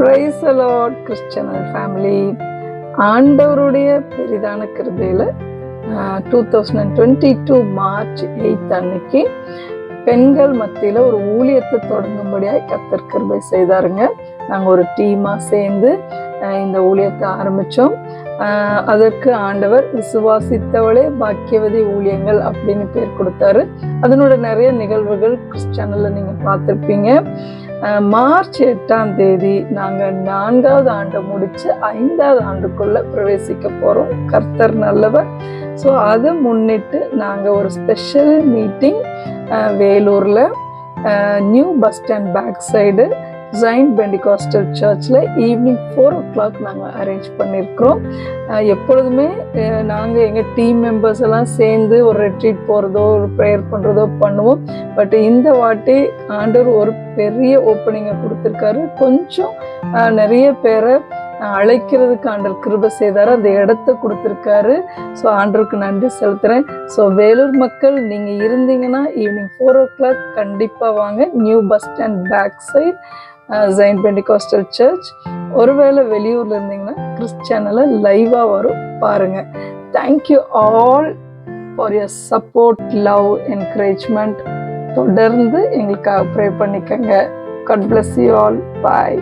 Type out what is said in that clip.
Praise the Lord Christian family. ஆண்டவருடைய பெரிதான கிருபையில 2022 மார்ச் 8 அன்னைக்கு பெண்கள் மத்தியில் ஒரு ஊழியத்தை தொடங்கும்படியாக கர்த்தர் கிருபை செய்தாருங்க. நாங்கள் ஒரு டீமாக சேர்ந்து இந்த ஊழியத்தை ஆரம்பித்தோம். அதற்கு ஆண்டவர் விசுவாசித்தவளே பாக்கியவதி ஊழியங்கள் அப்படின்னு பேர் கொடுத்தாரு. அதனோட நிறைய நிகழ்வுகள் கிறிஸ்டியனில் நீங்கள் பார்த்துருப்பீங்க. மார்ச் 8ஆம் தேதி நாங்கள் 4வது ஆண்டை முடித்து 5வது ஆண்டுக்குள்ள பிரவேசிக்க போகிறோம். கர்த்தர் நல்லவர். ஸோ அதை முன்னிட்டு நாங்கள் ஒரு ஸ்பெஷல் மீட்டிங் வேலூரில் new bus stand back side Zion Pentecostal சர்ச்சில் ஈவினிங் 4 o'clock நாங்கள் அரேஞ்ச் பண்ணியிருக்கிறோம். எப்பொழுதுமே நாங்கள் எங்கள் டீம் மெம்பர்ஸ் எல்லாம் சேர்ந்து ஒரு ரெட்ரீட் போகிறதோ ஒரு ப்ரேயர் பண்ணுறதோ பண்ணுவோம். பட் இந்த வாட்டி ஆண்டவர் ஒரு பெரிய ஓப்பனிங்கை கொடுத்துருக்காரு. கொஞ்சம் நிறைய பேரை அழைக்கிறதுக்கு ஆண்டவர் கிருபை செய்தார். அந்த இடத்த கொடுத்துருக்காரு. ஸோ ஆண்டவருக்கு நன்றி செலுத்துகிறேன். ஸோ வேலூர் மக்கள் நீங்கள் இருந்தீங்கன்னா ஈவினிங் 4 o'clock கண்டிப்பாக வாங்க. New bus stand back side Zion Pentecostal church. ஒருவேளை வெளியூரில் இருந்தீங்கன்னா கிறிஸ்டியனில் லைவாக வரும், பாருங்கள். Thank you all for your support, love, encouragement. தொடர்ந்து எங்களுக்காக ப்ரே பண்ணிக்கங்க. God bless you all. Bye.